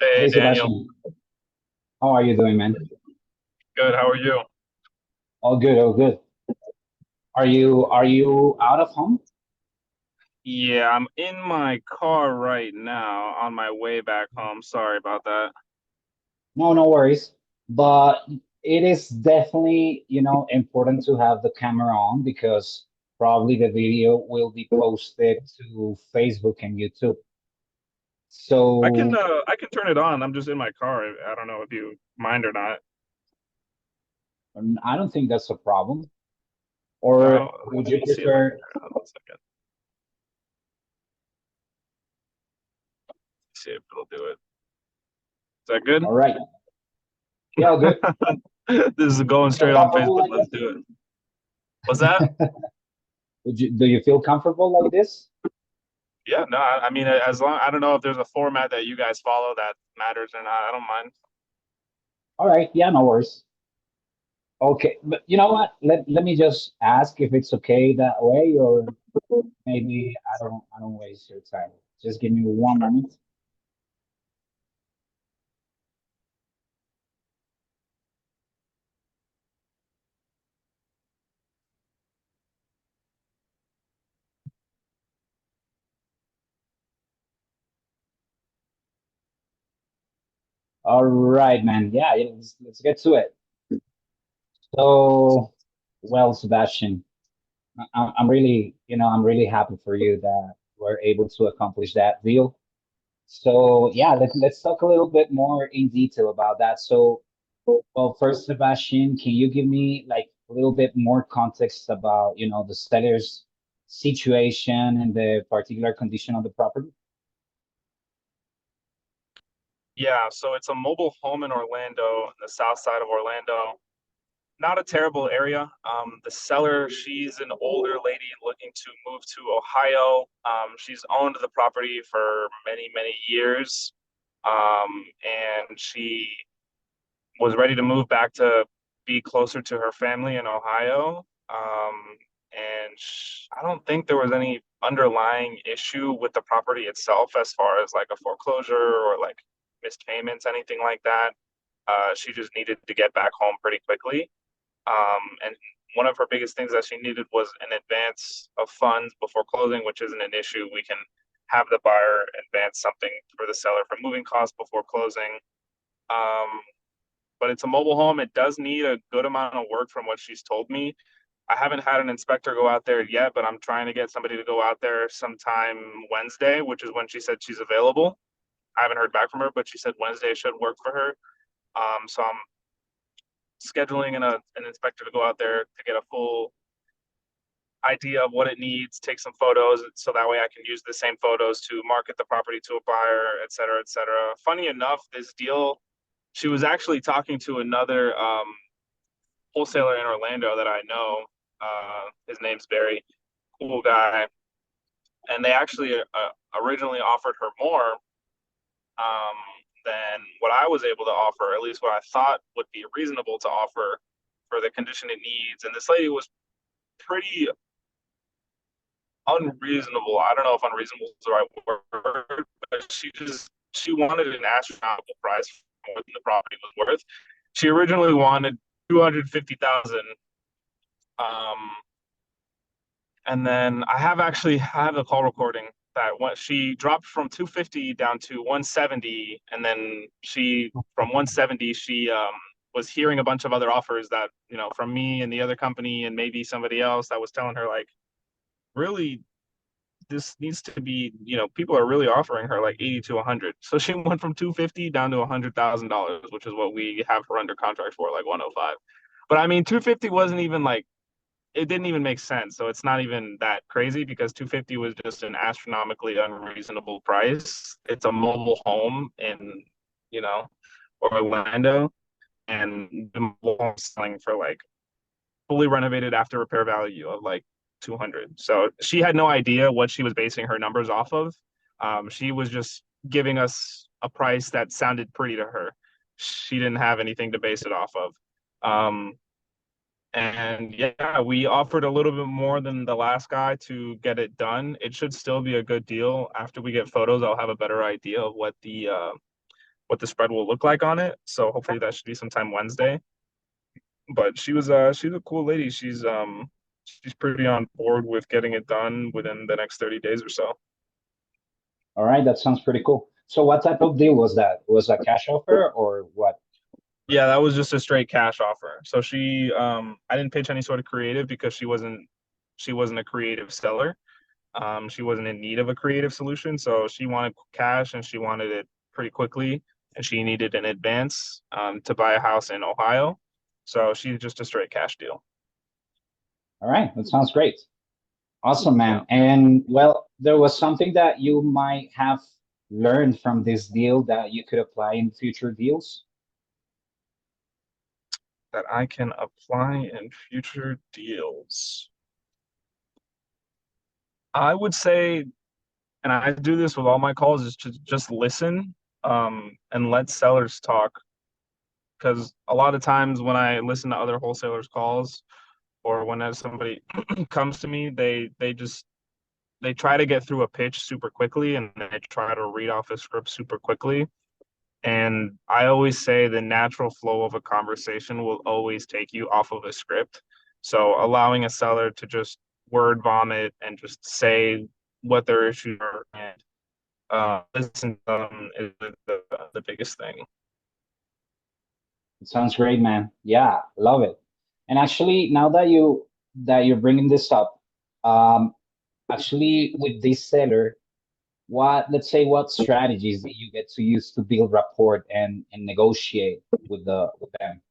Hey Hey Daniel, Sebastian, how are you doing, man? good. How are you? All good, all good. Are you out of home? Yeah, I'm in my car right now on my way back home. Sorry about that. No, no worries. But it is definitely, important to have the camera on because probably the video will be posted to Facebook and YouTube. So I can turn it on. I'm just in my car. I don't know if you mind or not. I don't think that's a problem. Uh, Or would let you me see if I can prefer? turn it on. 1 second. See if it'll do it. Is that good? All right. Yeah, all good. This is going Feel straight on comfortable Facebook. like Let's this? do it. What's that? Do you feel comfortable like this? Yeah, no, I mean, as long I don't know if there's a format that you guys follow that matters or not. I don't mind. All right. Yeah, no worries. Okay, but you know what? Let me just ask if it's okay that way, or maybe I don't waste your time. Just give me one Sure. moment. All right, man. Yeah, let's get to it. So, well, Sebastian, I'm really, I'm really happy for you that we're able to accomplish that deal. So, yeah, let's talk a little bit more in detail about that. So, well, first, Sebastian, can you give me like a little bit more context about, the seller's situation and the particular condition of the property? Yeah, so it's a mobile home in Orlando, the south side of Orlando. Not a terrible area. The seller, she's an older lady looking to move to Ohio. She's owned the property for many, many years. And she was ready to move back to be closer to her family in Ohio. I don't think there was any underlying issue with the property itself as far as like a foreclosure or like missed payments, anything like that. She just needed to get back home pretty quickly. And one of her biggest things that she needed was an advance of funds before closing, which isn't an issue. We can have the buyer advance something for the seller for moving costs before closing. Um, but it's a mobile home. It does need a good amount of work from what she's told me. I haven't had an inspector go out there yet, but I'm trying to get somebody to go out there sometime Wednesday, which is when she said she's available. I haven't heard back from her, but she said Wednesday should work for her. So I'm scheduling an inspector to go out there to get a full idea of what it needs, take some photos, so that way I can use the same photos to market the property to a buyer, et cetera, et cetera. Funny enough, this deal, she was actually talking to another wholesaler in Orlando that I know. His name's Barry, cool guy, and they actually originally offered her more um, than what I was able to offer, at least what I thought would be reasonable to offer for the condition it needs. And this lady was pretty unreasonable. I don't know if unreasonable is the right word, but she wanted an astronomical price for more than the property was worth. She originally wanted 250,000. Um, and then I have a call recording that what she dropped from 250 down to 170, and then she from 170 she was hearing a bunch of other offers that from me and the other company and maybe somebody else that was telling her like really this needs to be, people are really offering her like 80 to 100. So she went from 250 down to $100,000, which is what we have her under contract for, like 105. But I mean, 250 wasn't even like, it didn't even make sense. So it's not even that crazy because 250 was just an astronomically unreasonable price. It's a mobile home in, you know, Orlando, and the mobile home selling for like fully renovated after repair value of like 200. So she had no idea what she was basing her numbers off of. She was just giving us a price that sounded pretty to her. She didn't have anything to base it off of. Um, and yeah, we offered a little bit more than the last guy to get it done. It should still be a good deal. After we get photos, I'll have a better idea of what what the spread will look like on it. So hopefully that should be sometime Wednesday. But she's a cool lady. She's pretty on board with getting it done within the next 30 days or so. All right, that sounds pretty cool. So what type of deal was that? Was a cash offer or what? Yeah, that was just a straight cash offer. So I didn't pitch any sort of creative because she wasn't a creative seller. She wasn't in need of a creative solution, so she wanted cash and she wanted it pretty quickly, and she needed an advance to buy a house in Ohio. So she's just a straight cash deal. All right, that sounds great. Awesome, Yeah, man. And well, there was something that you might have learned from this deal that you could apply in future deals. that I can apply in future deals. I would say, and I do this with all my calls, is to just listen and let sellers talk. Because a lot of times when I listen to other wholesalers' calls, or when somebody comes to me, they try to get through a pitch super quickly and they try to read off a script super quickly. And I always say the natural flow of a conversation will always take you off of a script. So allowing a seller to just word vomit and just say what their issues are and listen to them is the biggest thing. It sounds great, man. Yeah, love it. And actually, now that you're bringing this up, um, actually with this seller, what let's say what strategies that you get to use to build rapport and negotiate with them,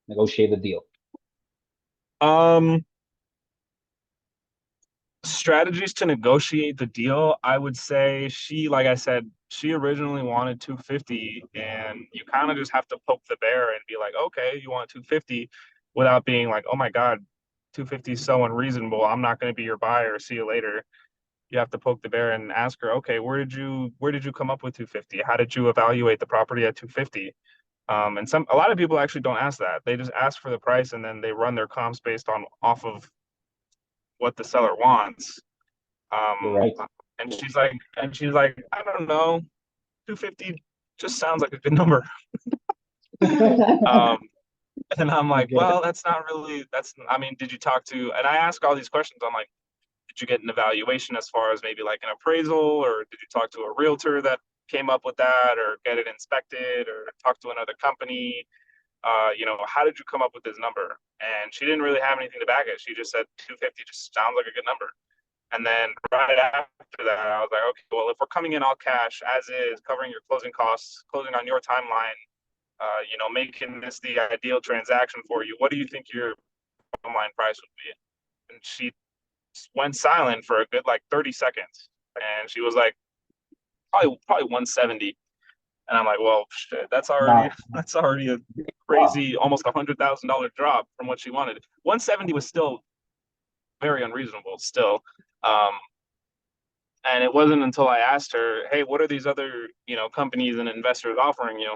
negotiate the deal. Um, Strategies to negotiate the deal, I would say like I said, she originally wanted 250, and you kind of just have to poke the bear and be like, okay, you want 250, without being like, oh my God, 250 is so unreasonable. I'm not going to be your buyer. See you later. You have to poke the bear and ask her, okay, where did you come up with 250? How did you evaluate the property at 250? And a lot of people actually don't ask that. They just ask for the price and then they run their comps based on off of what the seller wants. You're Um, right. and she's like, I don't know, 250 just sounds like a good number. Um, and I'm I like, get it. well, I mean, did you talk to, and I ask all these questions. I'm like, did you get an evaluation as far as maybe like an appraisal, or did you talk to a realtor that came up with that, or get it inspected, or talk to another company? How did you come up with this number? And she didn't really have anything to back it. She just said 250 just sounds like a good number. And then right after that, I was like, okay, well, if we're coming in all cash as is, covering your closing costs, closing on your timeline, making this the ideal transaction for you, what do you think your online price would be? And she went silent for a good like 30 seconds. And she was like, probably 170. And I'm like, well, shit, Wow. that's already a Wow. crazy, almost $100,000 drop from what she wanted. 170 was still very unreasonable, still. Um, And it wasn't until I asked her, "Hey, what are these other, companies and investors offering you?"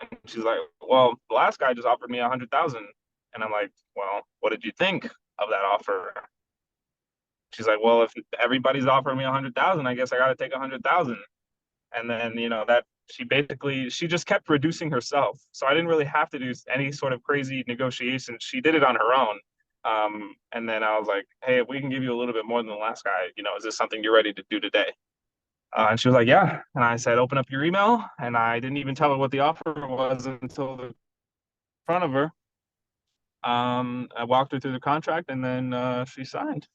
And she's like, "Well, the last guy just offered me 100,000." And I'm like, "Well, what did you think of that offer?" She's like, "Well, if everybody's offering me 100,000, I guess I got to take 100,000." And then, that she just kept reducing herself. So I didn't really have to do any sort of crazy negotiation. She did it on her own. And then I was like, "Hey, if we can give you a little bit more than the last guy, is this something you're ready to do today?" And she was like, yeah. And I said, open up your email. And I didn't even tell her what the offer was until the front of her. I walked her through the contract and then she signed.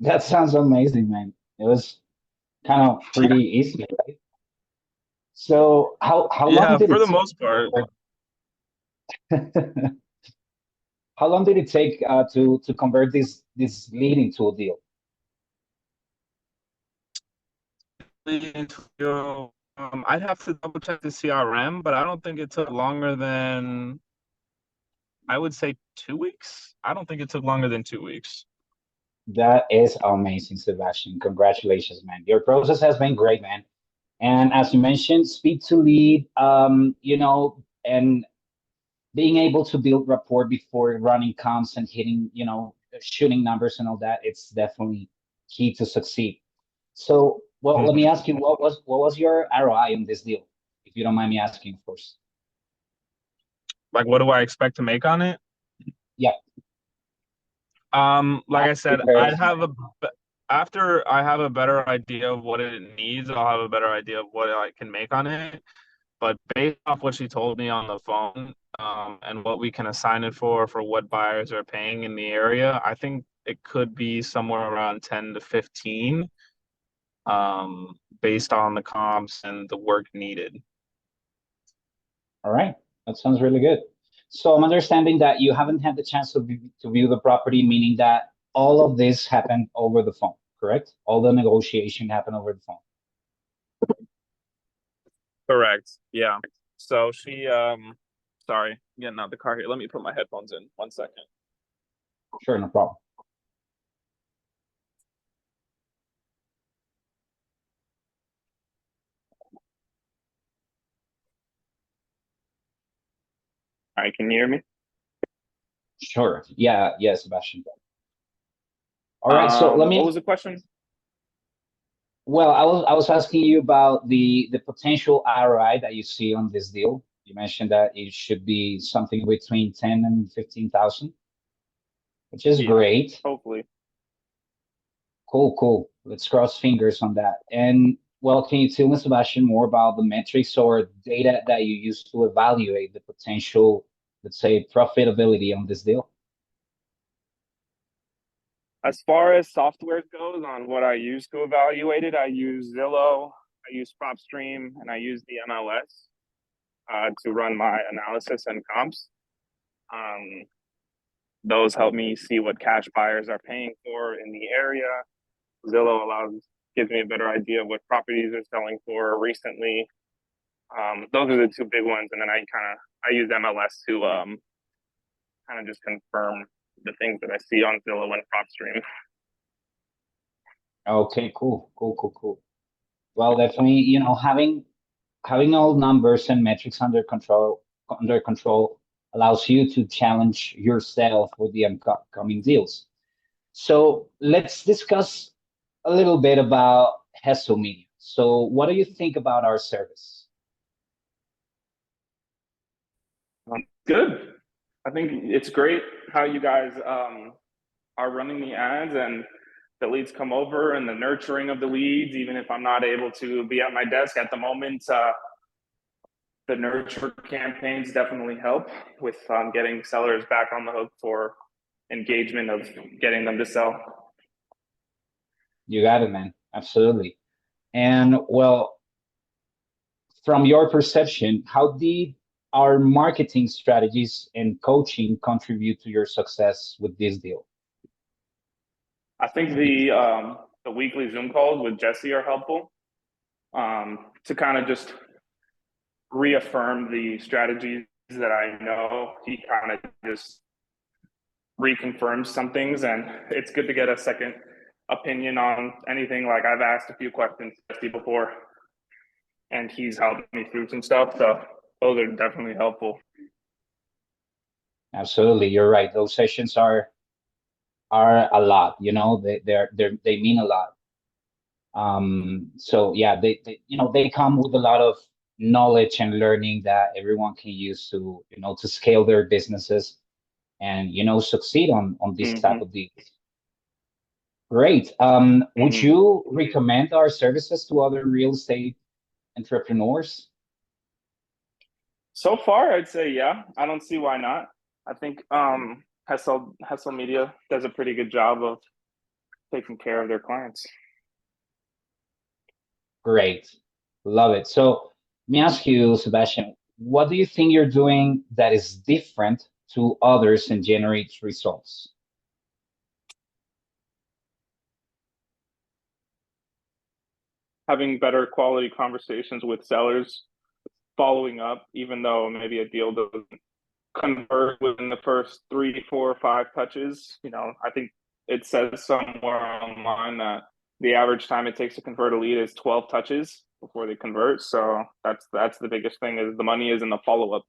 That sounds amazing, man. It was kind of pretty easy, right? So how long Yeah, did for it the most part. take? How long did it take to convert this lead into a deal? I'd have to double check the CRM, but I don't think it took longer than, I would say, 2 weeks. I don't think it took longer than 2 weeks. That is amazing, Sebastian. Congratulations, man. Your process has been great, man. And as you mentioned, speed to lead, and being able to build rapport before running comps and hitting, shooting numbers and all that, it's definitely key to succeed. So Well, let me ask you, what was your ROI on this deal, if you don't mind me asking, of course. Like, what do I expect to make on it? Yeah, Like I said, comparison. after I have a better idea of what it needs, I'll have a better idea of what I can make on it. But based off what she told me on the phone, and what we can assign it for what buyers are paying in the area, I think it could be somewhere around 10 to 15, based on the comps and the work needed. All right, that sounds really good. So I'm understanding that you haven't had the chance to view the property, meaning that all of this happened over the phone, correct? All the negotiation happened over the phone. Correct. Yeah. So she, sorry, getting out the car here. Let me put my headphones in 1 second. Sure, no problem. All right, can you hear me? Sure. Yeah, yeah, Sebastian. All right, so let What me. was the question? Well, I was asking you about the potential ROI that you see on this deal. You mentioned that it should be something between 10 and 15,000, which is Yeah, great. hopefully. Cool, cool. Let's cross fingers on that. And well, can you tell me, Sebastian, more about the metrics or data that you use to evaluate the potential, let's say, profitability on this deal? As far as software goes, on what I use to evaluate it, I use Zillow, I use PropStream, and I use the MLS, to run my analysis and comps. Um, those help me see what cash buyers are paying for in the area. Zillow gives me a better idea of what properties are selling for recently. Those are the two big ones, and then I use MLS to kind of just confirm the things that I see on Zillow and PropStream. Okay, cool, cool, cool, cool. Well, definitely, having all numbers and metrics under control allows you to challenge yourself with the upcoming deals. So let's discuss a little bit about Hesel Media. So what do you think about our service? Good. I think it's great how you guys are running the ads and the leads come over and the nurturing of the leads, even if I'm not able to be at my desk at the moment. The nurture campaigns definitely help with getting sellers back on the hook for engagement of getting them to sell. You got it, man. Absolutely. And well, from your perception, how did our marketing strategies and coaching contribute to your success with this deal? I think the weekly Zoom calls with Jesse are helpful, to kind of just reaffirm the strategies that I know. He kind of just reconfirms some things, and it's good to get a second opinion on anything. Like, I've asked a few questions to Jesse before, and he's helped me through some stuff. So those are definitely helpful. Absolutely, you're right. Those sessions are a lot. They mean a lot. So yeah, they come with a lot of knowledge and learning that everyone can use to scale their businesses and succeed on this type Mm-hmm. of deals. Great. Would Mm-hmm. you recommend our services to other real estate entrepreneurs? So far, I'd say yeah. I don't see why not. I think Hesel Media does a pretty good job of taking care of their clients. Great. Love it. So let me ask you, Sebastian, what do you think you're doing that is different to others and generates results? Having better quality conversations with sellers, following up, even though maybe a deal doesn't convert within the first 3, 4, 5 touches. I think it says somewhere online that the average time it takes to convert a lead is 12 touches before they convert. So that's the biggest thing, is the money is in the follow up.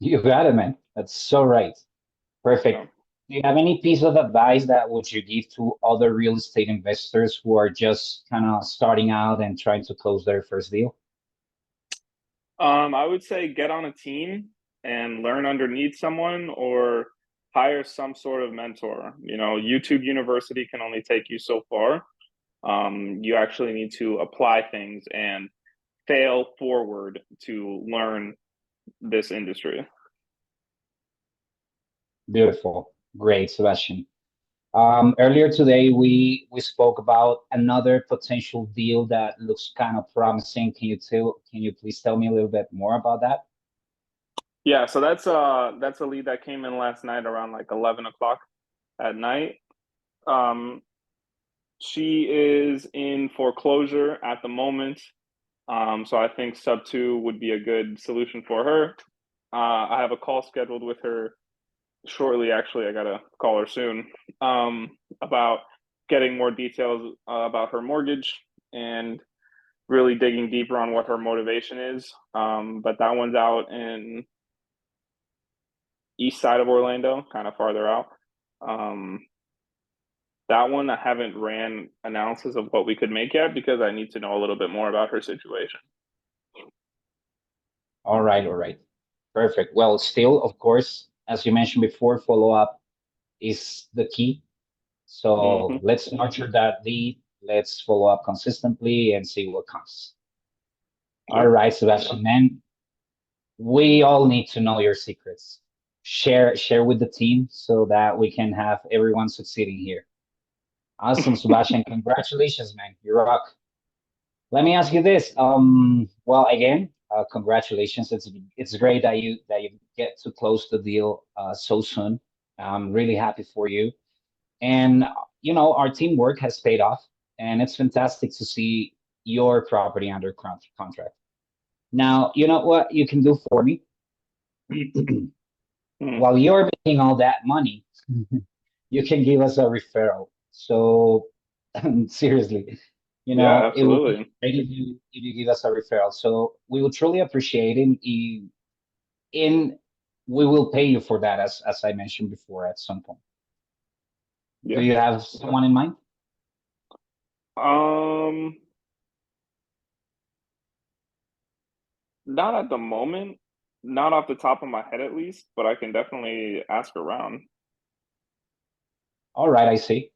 You got it, man. That's so right. So, Perfect. Do you have any piece of advice that would you give to other real estate investors who are just kind of starting out and trying to close their first deal? I would say get on a team and learn underneath someone or hire some sort of mentor. You know, YouTube University can only take you so far. You actually need to apply things and fail forward to learn this industry. Beautiful. Great, Sebastian. Earlier today, we spoke about another potential deal that looks kind of promising. Can you please tell me a little bit more about that? Yeah, so that's a lead that came in last night around like 11 o'clock at night. Um, she is in foreclosure at the moment. So I think sub two would be a good solution for her. I have a call scheduled with her shortly. Actually, I gotta call her soon about getting more details about her mortgage and really digging deeper on what her motivation is. But that one's out in east side of Orlando, kind of farther out. Um, that one I haven't ran analysis of what we could make yet because I need to know a little bit more about her situation. All right, all right. Perfect. Well, still, of course, as you mentioned before, follow up is the key. So Hmm. let's nurture that lead. Let's follow up consistently and see what comes. All Yep. right, Sebastian, man, we all need to know your secrets. Share with the team so that we can have everyone succeeding here. Awesome, Sebastian. Congratulations, man. You rock. Let me ask you this. Well, again, congratulations. It's great that you get to close the deal so soon. I'm really happy for you. And our teamwork has paid off, and it's fantastic to see your property under contract. Now, you know what you can do for me? Mm. While you're making all that money, you can give us a referral. So seriously, Yeah, it will be absolutely. great if you give us a referral. So we will truly appreciate it. In we will pay you for that, as I mentioned before, at some point. Do Yeah. you have someone in mind? Um, Not at the moment, not off the top of my head at least, but I can definitely ask around. All right, I see.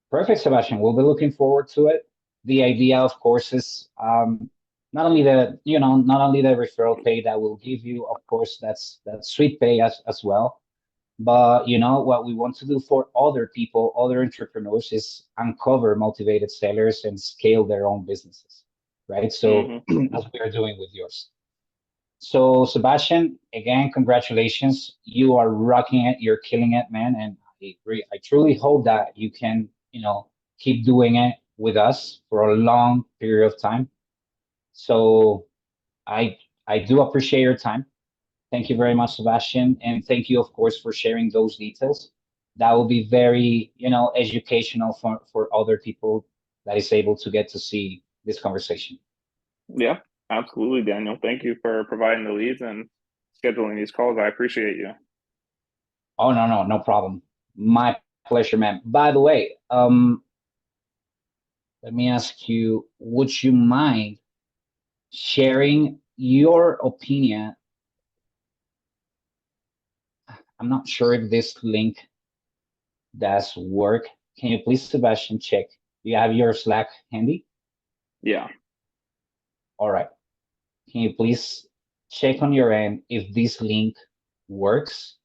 Perfect, Sebastian. We'll be looking forward to it. The idea, of course, is not only the referral pay that we'll give you, of course, that's sweet pay as well. But what we want to do for other people, other entrepreneurs, is uncover motivated sellers and scale their own businesses, right? So Hmm. as we are doing with yours. So Sebastian, again, congratulations. You are rocking it. You're killing it, man. And I truly hope that you can, keep doing it with us for a long period of time. So I I do appreciate your time. Thank you very much, Sebastian. And thank you, of course, for sharing those details. That will be very, educational for other people that is able to get to see this conversation. Yeah, absolutely, Daniel. Thank you for providing the leads and scheduling these calls. I appreciate you. Oh, no, no, no problem. My pleasure, man. By the way, let me ask you, would you mind sharing your opinion? I'm not sure if this link does work. Can you please, Sebastian, check? Do you have your Slack handy? Yeah, All right. Can you please check on your end if this link works?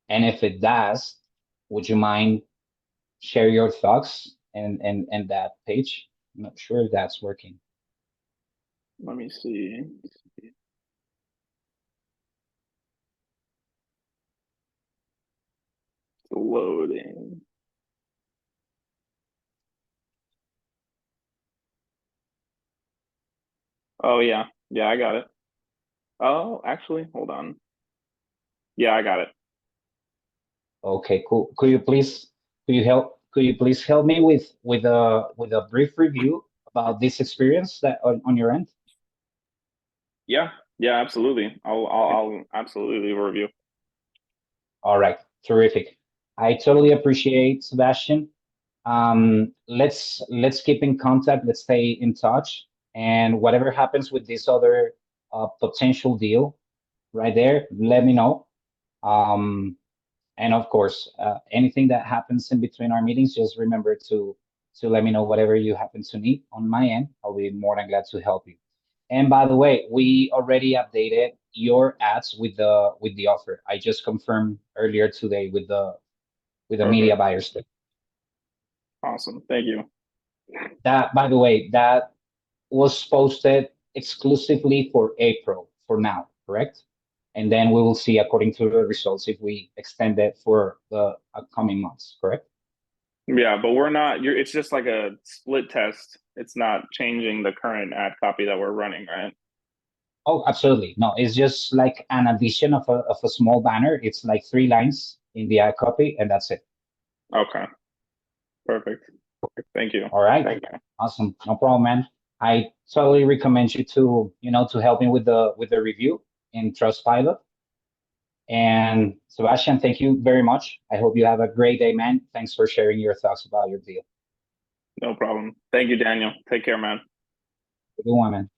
And if it does, would you mind share your thoughts and that page? I'm not sure if that's working. let me see. It's loading. Oh, yeah. Yeah, I got it. Oh, actually, hold on. Yeah, I got it. Okay, cool. Could you please help me with a brief review about this experience that on your end? Yeah, yeah, absolutely. I'll absolutely leave a review. All right, terrific. I totally appreciate, Sebastian. Let's keep in contact. Let's stay in touch. And whatever happens with this other potential deal right there, let me know. And of course, anything that happens in between our meetings, just remember to let me know whatever you happen to need on my end. I'll be more than glad to help you. And by the way, we already updated your ads with the offer. I just confirmed earlier today with the media Perfect. buyers. Awesome. Thank you. That, by the way, that was posted exclusively for April for now, correct? And then we will see according to the results if we extend it for the upcoming months, correct? Yeah, but we're not, it's just like a split test. It's not changing the current ad copy that we're running, right? Oh, absolutely. No, it's just like an addition of a small banner. It's like 3 lines in the ad copy, and that's it. Okay. Perfect. Thank you. All right. Thank you. Awesome. No problem, man. I totally recommend you to help me with the review in Trustpilot. And Sebastian, thank you very much. I hope you have a great day, man. Thanks for sharing your thoughts about your deal. No problem. Thank you, Daniel. Take care, man. Good one, man.